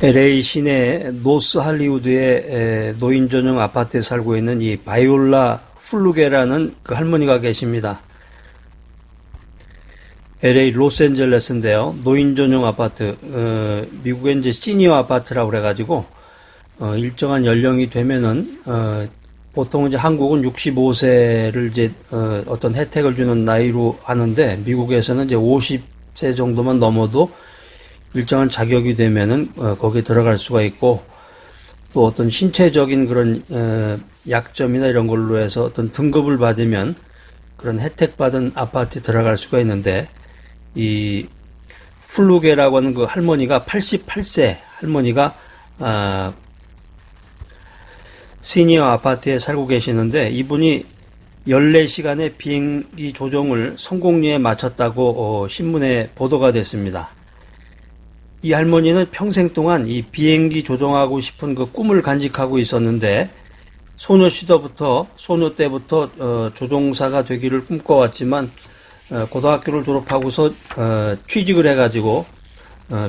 LA 시내 노스 할리우드의 노인 전용 아파트에 살고 있는 이 바이올라 플루게라는 그 할머니가 계십니다. LA 로스앤젤레스인데요. 노인 전용 아파트, 미국의 이제 시니어 아파트라고 그래가지고, 일정한 연령이 되면은, 보통 이제 한국은 65세를 이제, 어떤 혜택을 주는 나이로 하는데, 미국에서는 이제 50세 정도만 넘어도 일정한 자격이 되면은, 거기에 들어갈 수가 있고, 또 어떤 신체적인 그런, 약점이나 이런 걸로 해서 어떤 등급을 받으면 그런 혜택 받은 아파트에 들어갈 수가 있는데, 이 플루게라고 하는 그 할머니가 88세 할머니가 시니어 아파트에 살고 계시는데, 이분이 14시간의 비행기 조종을 성공리에 마쳤다고 신문에 보도가 됐습니다. 이 할머니는 평생 동안 이 비행기 조종하고 싶은 그 꿈을 간직하고 있었는데, 소녀 때부터 조종사가 되기를 꿈꿔왔지만, 고등학교를 졸업하고서 취직을 해가지고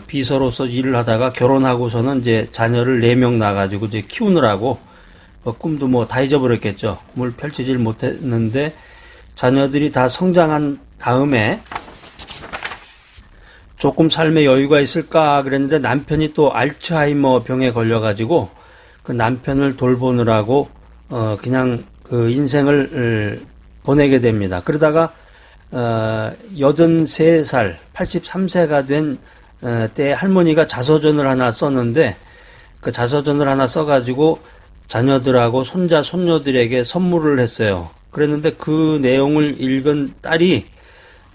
비서로서 일을 하다가 결혼하고서는 이제 자녀를 4명 낳아가지고 이제 키우느라고 꿈도 뭐 다 잊어버렸겠죠. 꿈을 펼치질 못했는데, 자녀들이 다 성장한 다음에 조금 삶에 여유가 있을까 그랬는데, 남편이 또 알츠하이머 병에 걸려가지고 그 남편을 돌보느라고 그냥 그 인생을 보내게 됩니다. 그러다가 83살, 83세가 된 때 할머니가 자서전을 하나 썼는데, 그 자서전을 하나 써가지고 자녀들하고 손자, 손녀들에게 선물을 했어요. 그랬는데 그 내용을 읽은 딸이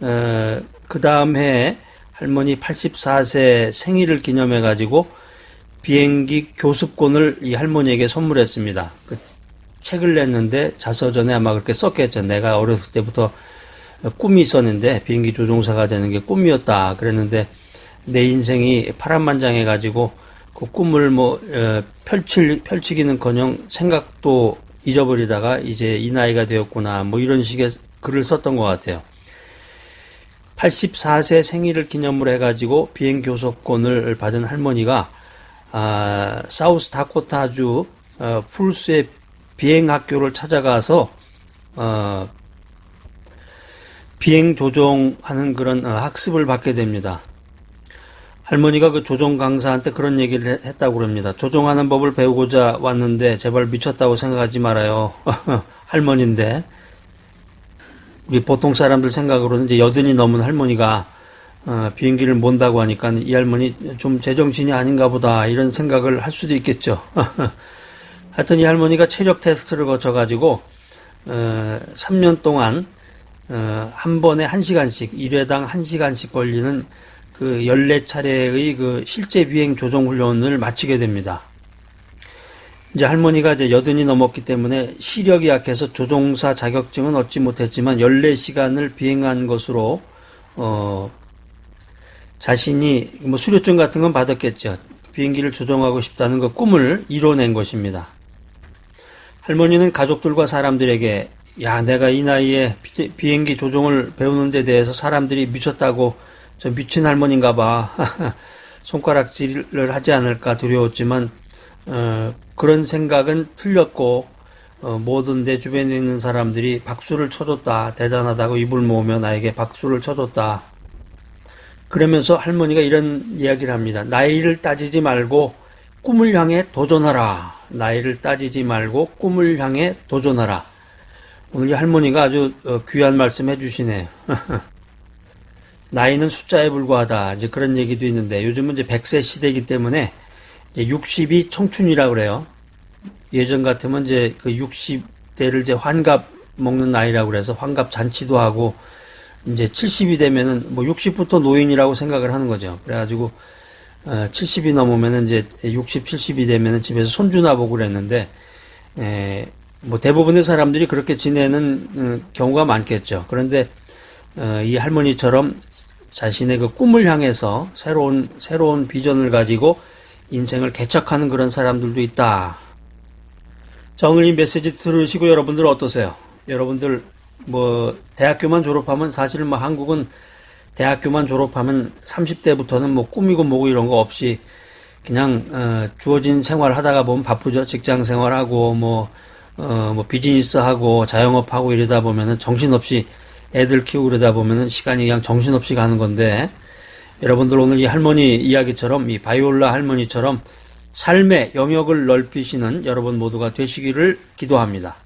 그 다음 해에 할머니 84세 생일을 기념해가지고 비행기 교습권을 이 할머니에게 선물했습니다. 그 책을 냈는데 자서전에 아마 그렇게 썼겠죠. 내가 어렸을 때부터 꿈이 있었는데 비행기 조종사가 되는 게 꿈이었다 그랬는데, 내 인생이 파란만장해가지고 그 꿈을 뭐 펼치기는커녕 생각도 잊어버리다가 이제 이 나이가 되었구나, 뭐 이런 식의 글을 썼던 것 같아요. 84세 생일을 기념으로 해가지고 비행 교섭권을 받은 할머니가 사우스 다코타주 풀스의 비행 학교를 찾아가서 비행 조종하는 그런 학습을 받게 됩니다. 할머니가 그 조종 강사한테 그런 얘기를 했다고 그럽니다. 조종하는 법을 배우고자 왔는데 제발 미쳤다고 생각하지 말아요. 할머니인데, 우리 보통 사람들 생각으로는 이제 80이 넘은 할머니가 비행기를 몬다고 하니까 이 할머니 좀 제정신이 아닌가 보다, 이런 생각을 할 수도 있겠죠. 하여튼 이 할머니가 체력 테스트를 거쳐가지고 3년 동안 한 번에 1시간씩, 1회당 1시간씩 걸리는 그 14차례의 그 실제 비행 조종 훈련을 마치게 됩니다. 이제 할머니가 이제 80이 넘었기 때문에 시력이 약해서 조종사 자격증은 얻지 못했지만 14시간을 비행한 것으로 자신이 뭐 수료증 같은 건 받았겠죠. 비행기를 조종하고 싶다는 그 꿈을 이뤄낸 것입니다. 할머니는 가족들과 사람들에게, 야, 내가 이 나이에 비행기 조종을 배우는 데 대해서 사람들이 미쳤다고, 저 미친 할머니인가 봐 손가락질을 하지 않을까 두려웠지만 그런 생각은 틀렸고, 모든 내 주변에 있는 사람들이 박수를 쳐줬다, 대단하다고 입을 모으며 나에게 박수를 쳐줬다. 그러면서 할머니가 이런 이야기를 합니다. 나이를 따지지 말고 꿈을 향해 도전하라. 나이를 따지지 말고 꿈을 향해 도전하라. 오늘 이 할머니가 아주 귀한 말씀 해주시네요. 나이는 숫자에 불과하다, 이제 그런 얘기도 있는데, 요즘은 이제 100세 시대이기 때문에 이제 60이 청춘이라 그래요. 예전 같으면 이제 그 60대를 이제 환갑 먹는 나이라고 그래서 환갑 잔치도 하고, 이제 70이 되면은 뭐 60부터 노인이라고 생각을 하는 거죠. 그래가지고 70이 넘으면은 이제 60, 70이 되면은 집에서 손주나 보고 그랬는데, 뭐 대부분의 사람들이 그렇게 지내는 경우가 많겠죠. 그런데 이 할머니처럼 자신의 그 꿈을 향해서 새로운 비전을 가지고 인생을 개척하는 그런 사람들도 있다. 자, 오늘 이 메시지 들으시고 여러분들 어떠세요? 여러분들 뭐 대학교만 졸업하면, 사실 뭐 한국은 대학교만 졸업하면 30대부터는 뭐 꿈이고 뭐고 이런 거 없이 그냥 주어진 생활 하다가 보면 바쁘죠. 직장 생활하고 뭐 비즈니스 하고 자영업 하고 이러다 보면은 정신없이 애들 키우고 그러다 보면은 시간이 그냥 정신없이 가는 건데, 여러분들 오늘 이 할머니 이야기처럼, 이 바이올라 할머니처럼 삶의 영역을 넓히시는 여러분 모두가 되시기를 기도합니다.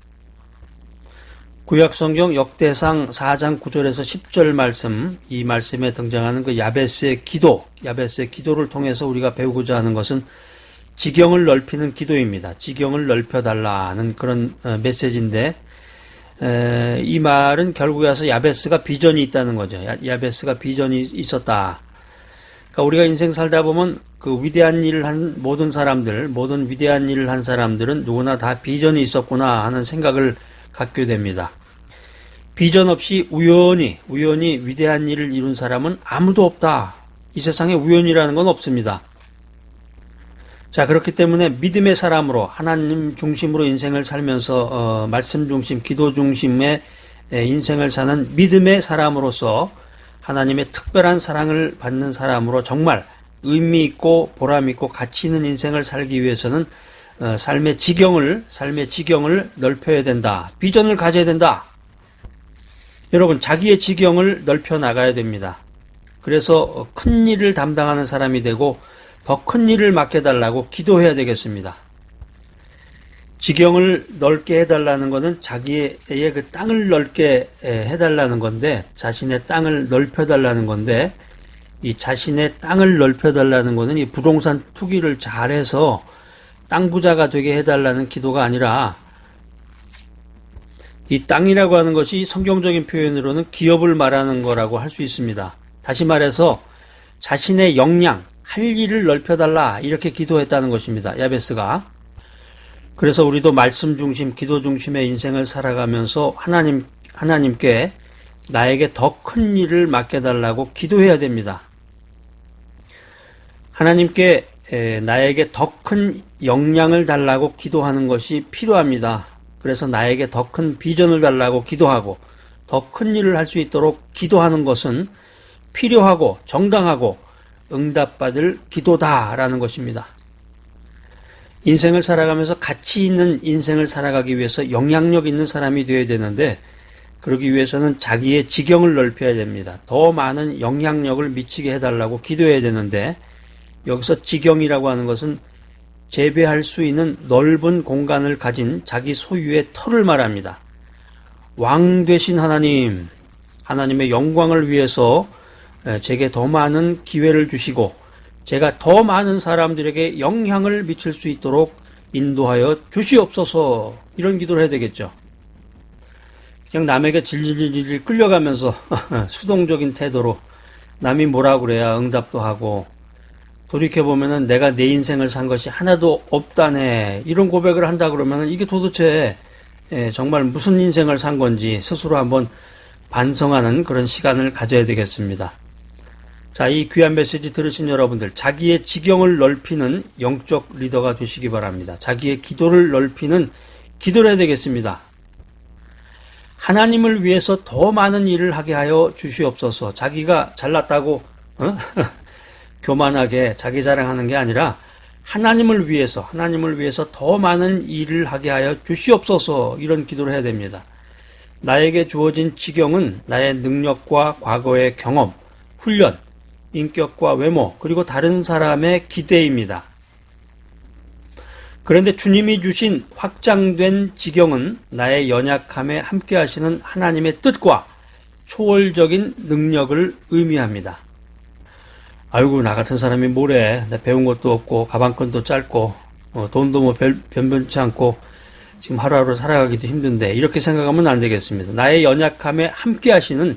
구약성경 역대상 4장 9절에서 10절 말씀, 이 말씀에 등장하는 그 야베스의 기도를 통해서 우리가 배우고자 하는 것은 지경을 넓히는 기도입니다. 지경을 넓혀달라는 그런 메시지인데, 이 말은 결국에 와서 야베스가 비전이 있다는 거죠. 야베스가 비전이 있었다. 그러니까 우리가 인생 살다 보면 그 위대한 일을 한 모든 위대한 일을 한 사람들은 누구나 다 비전이 있었구나 하는 생각을 갖게 됩니다. 비전 없이 우연히 위대한 일을 이룬 사람은 아무도 없다. 이 세상에 우연이라는 건 없습니다. 자, 그렇기 때문에 믿음의 사람으로 하나님 중심으로 인생을 살면서 말씀 중심, 기도 중심의 인생을 사는 믿음의 사람으로서 하나님의 특별한 사랑을 받는 사람으로 정말 의미 있고 보람 있고 가치 있는 인생을 살기 위해서는 삶의 지경을 넓혀야 된다. 비전을 가져야 된다. 여러분, 자기의 지경을 넓혀 나가야 됩니다. 그래서 큰 일을 담당하는 사람이 되고 더 큰 일을 맡겨달라고 기도해야 되겠습니다. 지경을 넓게 해달라는 것은 자기의 그 땅을 넓게 해달라는 건데, 자신의 땅을 넓혀달라는 건데, 이 자신의 땅을 넓혀달라는 것은 이 부동산 투기를 잘해서 땅 부자가 되게 해달라는 기도가 아니라, 이 땅이라고 하는 것이 성경적인 표현으로는 기업을 말하는 거라고 할 수 있습니다. 다시 말해서 자신의 역량, 할 일을 넓혀달라, 이렇게 기도했다는 것입니다. 야베스가. 그래서 우리도 말씀 중심, 기도 중심의 인생을 살아가면서 하나님께 나에게 더 큰 일을 맡겨달라고 기도해야 됩니다. 하나님께 나에게 더 큰 역량을 달라고 기도하는 것이 필요합니다. 그래서 나에게 더 큰 비전을 달라고 기도하고 더 큰 일을 할 수 있도록 기도하는 것은 필요하고 정당하고 응답받을 기도다라는 것입니다. 인생을 살아가면서 가치 있는 인생을 살아가기 위해서 영향력 있는 사람이 되어야 되는데, 그러기 위해서는 자기의 지경을 넓혀야 됩니다. 더 많은 영향력을 미치게 해달라고 기도해야 되는데, 여기서 지경이라고 하는 것은 재배할 수 있는 넓은 공간을 가진 자기 소유의 터를 말합니다. 왕 되신 하나님, 하나님의 영광을 위해서 제게 더 많은 기회를 주시고 제가 더 많은 사람들에게 영향을 미칠 수 있도록 인도하여 주시옵소서, 이런 기도를 해야 되겠죠. 그냥 남에게 질질 끌려가면서 수동적인 태도로 남이 뭐라 그래야 응답도 하고, 돌이켜보면은 내가 내 인생을 산 것이 하나도 없다네, 이런 고백을 한다 그러면은 이게 도대체 정말 무슨 인생을 산 건지 스스로 한번 반성하는 그런 시간을 가져야 되겠습니다. 자, 이 귀한 메시지 들으신 여러분들, 자기의 지경을 넓히는 영적 리더가 되시기 바랍니다. 자기의 기도를 넓히는 기도를 해야 되겠습니다. 하나님을 위해서 더 많은 일을 하게 하여 주시옵소서. 자기가 잘났다고 교만하게 자기 자랑하는 게 아니라 하나님을 위해서 더 많은 일을 하게 하여 주시옵소서, 이런 기도를 해야 됩니다. 나에게 주어진 지경은 나의 능력과 과거의 경험, 훈련, 인격과 외모, 그리고 다른 사람의 기대입니다. 그런데 주님이 주신 확장된 지경은 나의 연약함에 함께 하시는 하나님의 뜻과 초월적인 능력을 의미합니다. 아이고, 나 같은 사람이 뭐래, 나 배운 것도 없고 가방끈도 짧고 돈도 뭐 변변치 않고 지금 하루하루 살아가기도 힘든데, 이렇게 생각하면 안 되겠습니다. 나의 연약함에 함께 하시는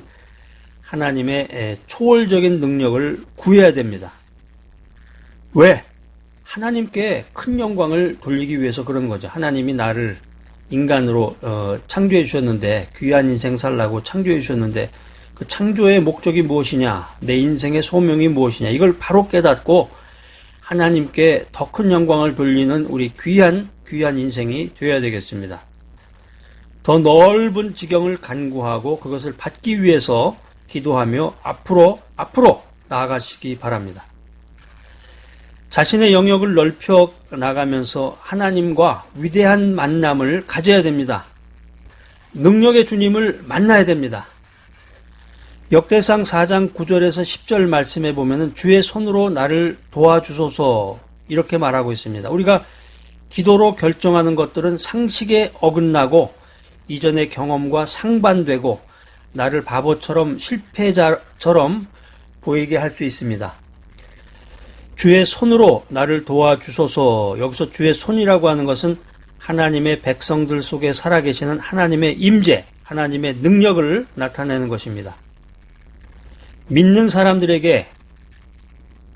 하나님의 초월적인 능력을 구해야 됩니다. 왜? 하나님께 큰 영광을 돌리기 위해서 그런 거죠. 하나님이 나를 인간으로 창조해 주셨는데, 귀한 인생 살라고 창조해 주셨는데, 그 창조의 목적이 무엇이냐, 내 인생의 소명이 무엇이냐, 이걸 바로 깨닫고 하나님께 더 큰 영광을 돌리는 우리 귀한 인생이 되어야 되겠습니다. 더 넓은 지경을 간구하고 그것을 받기 위해서 기도하며 앞으로 나아가시기 바랍니다. 자신의 영역을 넓혀 나가면서 하나님과 위대한 만남을 가져야 됩니다. 능력의 주님을 만나야 됩니다. 역대상 4장 9절에서 10절 말씀에 보면은 주의 손으로 나를 도와주소서 이렇게 말하고 있습니다. 우리가 기도로 결정하는 것들은 상식에 어긋나고 이전의 경험과 상반되고 나를 바보처럼 실패자처럼 보이게 할 수 있습니다. 주의 손으로 나를 도와주소서. 여기서 주의 손이라고 하는 것은 하나님의 백성들 속에 살아계시는 하나님의 임재, 하나님의 능력을 나타내는 것입니다. 믿는 사람들에게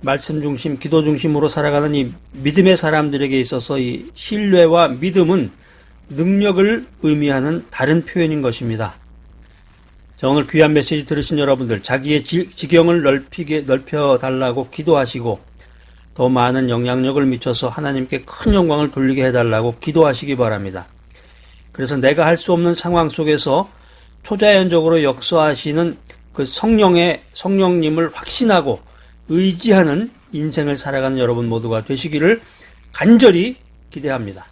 말씀 중심, 기도 중심으로 살아가는 이 믿음의 사람들에게 있어서 이 신뢰와 믿음은 능력을 의미하는 다른 표현인 것입니다. 자, 오늘 귀한 메시지 들으신 여러분들, 자기의 지경을 넓혀달라고 기도하시고 더 많은 영향력을 미쳐서 하나님께 큰 영광을 돌리게 해달라고 기도하시기 바랍니다. 그래서 내가 할 수 없는 상황 속에서 초자연적으로 역사하시는 그 성령님을 확신하고 의지하는 인생을 살아가는 여러분 모두가 되시기를 간절히 기대합니다.